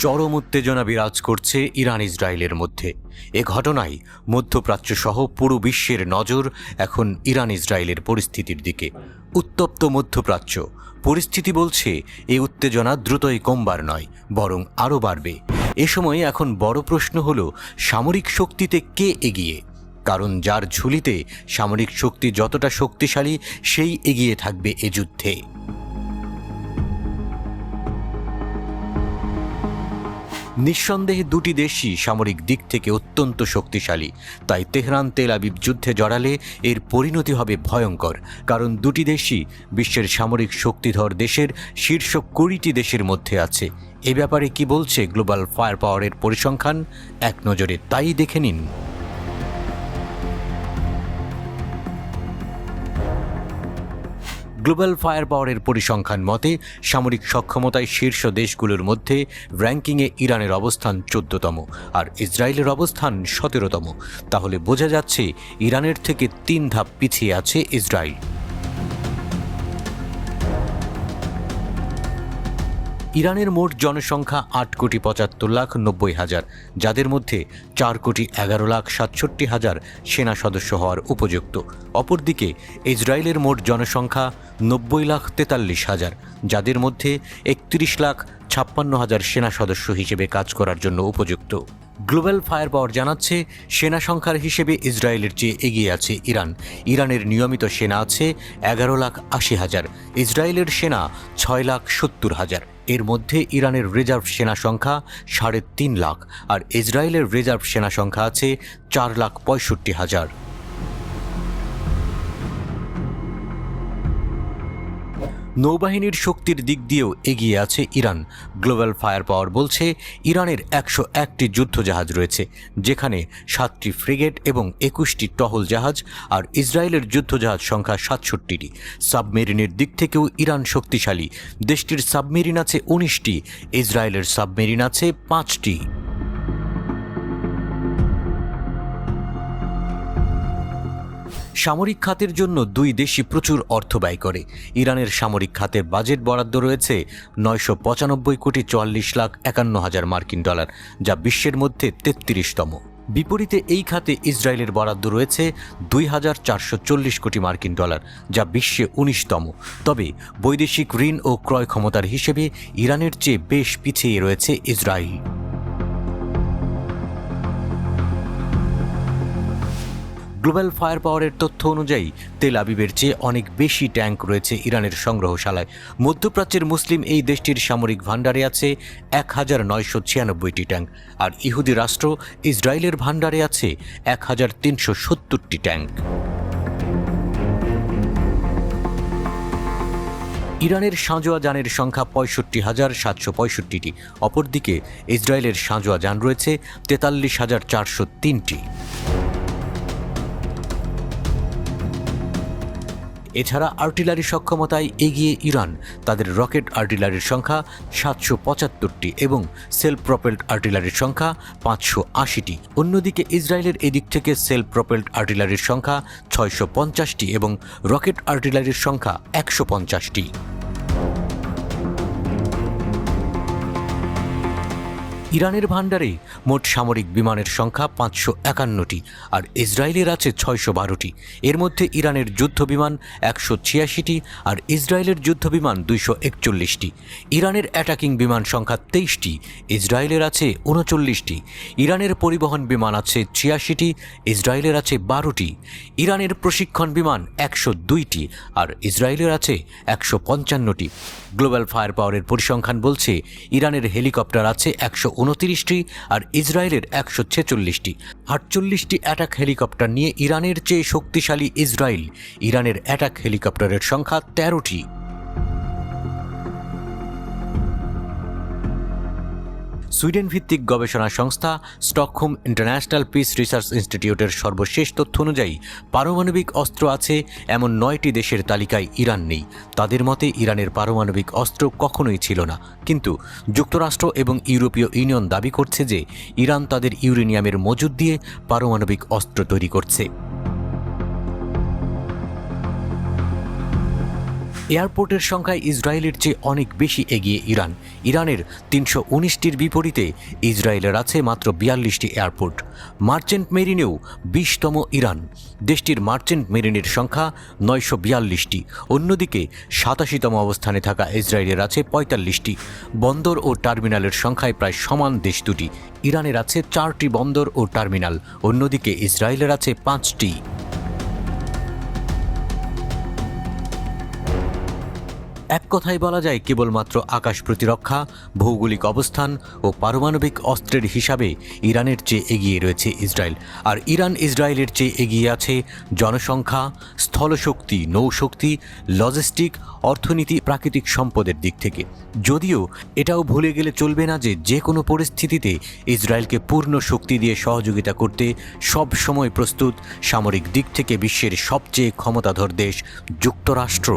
চরম উত্তেজনা বিরাজ করছে ইরান ইসরায়েলের মধ্যে। এ ঘটনায় মধ্যপ্রাচ্য সহ পুরো বিশ্বের নজর এখন ইরান ইসরায়েলের পরিস্থিতির দিকে। উত্তপ্ত মধ্যপ্রাচ্য পরিস্থিতি বলছে এই উত্তেজনা দ্রুতই কমবার নয়, বরং আরও বাড়বে। এ সময় এখন বড় প্রশ্ন হলো, সামরিক শক্তিতে কে এগিয়ে? কারণ যার ঝুলিতে সামরিক শক্তি যতটা শক্তিশালী, সেই এগিয়ে থাকবে এ যুদ্ধে। নিঃসন্দেহে দুটি দেশই সামরিক দিক থেকে অত্যন্ত শক্তিশালী। তাই তেহরান তেল আবিব যুদ্ধে জড়ালে এর পরিণতি হবে ভয়ঙ্কর। কারণ দুটি দেশই বিশ্বের সামরিক শক্তিধর দেশের শীর্ষ 20টি দেশের মধ্যে আছে। এ ব্যাপারে কি বলছে গ্লোবাল ফায়ার পাওয়ারের পরিসংখ্যান? এক নজরে তাই দেখে নিন। গ্লোবাল ফায়ার পাওয়ারের পরিসংখ্যান মতে সামরিক সক্ষমতায় শীর্ষ দেশগুলোর মধ্যে র্যাঙ্কিংয়ে ইরানের অবস্থান 14তম আর ইসরায়েলের অবস্থান 17তম। তাহলে বোঝা যাচ্ছে ইরানের থেকে 3 ধাপ পিছিয়ে আছে ইসরায়েল। ইরানের মোট জনসংখ্যা 8,75,90,000, যাদের মধ্যে 4,11,67,000 সেনা সদস্য হওয়ার উপযুক্ত। অপরদিকে ইসরায়েলের মোট জনসংখ্যা 90,43,000, যাদের মধ্যে 31,56,000 সেনা সদস্য হিসেবে কাজ করার জন্য উপযুক্ত। গ্লোবাল ফায়ার পাওয়ার জানাচ্ছে, সেনা সংখ্যার হিসেবে ইসরায়েলের চেয়ে এগিয়ে আছে ইরান। ইরানের নিয়মিত সেনা আছে 11,80,000, ইসরায়েলের সেনা 6,70,000। এর মধ্যে ইরানের রিজার্ভ সেনা সংখ্যা 3.5 লাখ আর ইসরায়েলের রিজার্ভ সেনা সংখ্যা আছে 4,65,000। নৌবাহিনীর শক্তির দিক দিয়েও এগিয়ে আছে ইরান। গ্লোবাল ফায়ার পাওয়ার বলছে, ইরানের 101টি যুদ্ধজাহাজ রয়েছে, যেখানে 7টি ফ্রিগেট এবং 21টি টহল জাহাজ, আর ইসরায়েলের যুদ্ধজাহাজ সংখ্যা 67টি। সাবমেরিনের দিক থেকেও ইরান শক্তিশালী। দেশটির সাবমেরিন আছে 19টি, ইসরায়েলের সাবমেরিন আছে 5টি। সামরিক খাতের জন্য দুই দেশই প্রচুর অর্থ ব্যয় করে। ইরানের সামরিক খাতের বাজেট বরাদ্দ রয়েছে 995,44,51,000 মার্কিন ডলার, যা বিশ্বের মধ্যে 33তম। বিপরীতে এই খাতে ইসরায়েলের বরাদ্দ রয়েছে 2,440 কোটি মার্কিন ডলার, যা বিশ্বে 19তম। তবে বৈদেশিক ঋণ ও ক্রয় ক্ষমতার হিসেবে ইরানের চেয়ে বেশ পিছিয়ে রয়েছে ইসরায়েল। গ্লোবাল ফায়ার পাওয়ারের তথ্য অনুযায়ী তেল আবিবের চেয়ে অনেক বেশি ট্যাঙ্ক রয়েছে ইরানের সংগ্রহশালায়। মধ্যপ্রাচ্যের মুসলিম এই দেশটির সামরিক ভাণ্ডারে আছে 1,996টি ট্যাঙ্ক, আর ইহুদি রাষ্ট্র ইসরায়েলের ভাণ্ডারে আছে 1,370টি ট্যাঙ্ক। ইরানের সাঁজোয়া যানের সংখ্যা 65,765টি। অপরদিকে ইসরায়েলের সাঁজোয়া যান রয়েছে 43,403টি। এছাড়া আর্টিলারি সক্ষমতায় এগিয়ে ইরান। তাদের রকেট আর্টিলারির সংখ্যা 775টি এবং সেলফ প্রপেলড আর্টিলারির সংখ্যা 580টি। অন্যদিকে ইসরায়েলের এদিক থেকে সেলফ প্রপেলড আর্টিলারির সংখ্যা 650টি এবং রকেট আর্টিলারির সংখ্যা 150টি। ইরানের ভাণ্ডারে মোট সামরিক বিমানের সংখ্যা 551টি আর ইসরায়েলের আছে 612টি। এর মধ্যে ইরানের যুদ্ধবিমান 186টি আর ইসরায়েলের যুদ্ধবিমান 241টি। ইরানের অ্যাটাকিং বিমান সংখ্যা 23টি, ইসরায়েলের আছে 39টি। ইরানের পরিবহন বিমান আছে 86টি, ইসরায়েলের আছে 12টি। ইরানের প্রশিক্ষণ বিমান 102টি আর ইসরায়েলের আছে 155টি। গ্লোবাল ফায়ার পাওয়ারের পরিসংখ্যান বলছে, ইরানের হেলিকপ্টার আছে 129টি আর ইসরায়েলের 146টি। 48টি অ্যাটাক হেলিকপ্টার নিয়ে ইরানের চেয়ে শক্তিশালী ইসরায়েল। ইরানের অ্যাটাক হেলিকপ্টারের সংখ্যা 13টি। সুইডেন ভিত্তিক গবেষণা সংস্থা স্টকহোম ইন্টারন্যাশনাল পিস রিসার্চ ইনস্টিটিউটের সর্বশেষ তথ্য অনুযায়ী পারমাণবিক অস্ত্র আছে এমন 9টি দেশের তালিকায় ইরান নেই। তাদের মতে ইরানের পারমাণবিক অস্ত্র কখনোই ছিল না, কিন্তু যুক্তরাষ্ট্র এবং ইউরোপীয় ইউনিয়ন দাবি করছে যে ইরান তাদের ইউরেনিয়ামের মজুদ দিয়ে পারমাণবিক অস্ত্র তৈরি করছে। এয়ারপোর্টের সংখ্যায় ইসরায়েলের চেয়ে অনেক বেশি এগিয়ে ইরান। ইরানের ৩১৯টির বিপরীতে ইসরায়েলের আছে মাত্র ৪২টি এয়ারপোর্ট। মার্চেন্ট মেরিনেও ২০তম ইরান। দেশটির মার্চেন্ট মেরিনের সংখ্যা ৯৪২টি। অন্যদিকে ৮৭তম অবস্থানে থাকা ইসরায়েলের আছে ৪৫টি। বন্দর ও টার্মিনালের সংখ্যায় প্রায় সমান দেশ দুটি। ইরানের আছে ৪টি বন্দর ও টার্মিনাল, অন্যদিকে ইসরায়েলের আছে ৫টি। এক কথায় বলা যায়, কেবলমাত্র আকাশ প্রতিরক্ষা, ভৌগোলিক অবস্থান ও পারমাণবিক অস্ত্রের হিসাবে ইরানের চেয়ে এগিয়ে রয়েছে ইসরায়েল। আর ইরান ইসরায়েলের চেয়ে এগিয়ে আছে জনসংখ্যা, স্থলশক্তি, নৌশক্তি, লজিস্টিক, অর্থনীতি, প্রাকৃতিক সম্পদের দিক থেকে। যদিও এটাও ভুলে গেলে চলবে না যে কোনো পরিস্থিতিতে ইসরায়েলকে পূর্ণ শক্তি দিয়ে সহযোগিতা করতে সব সময় প্রস্তুত সামরিক দিক থেকে বিশ্বের সবচেয়ে ক্ষমতাধর দেশ যুক্তরাষ্ট্র।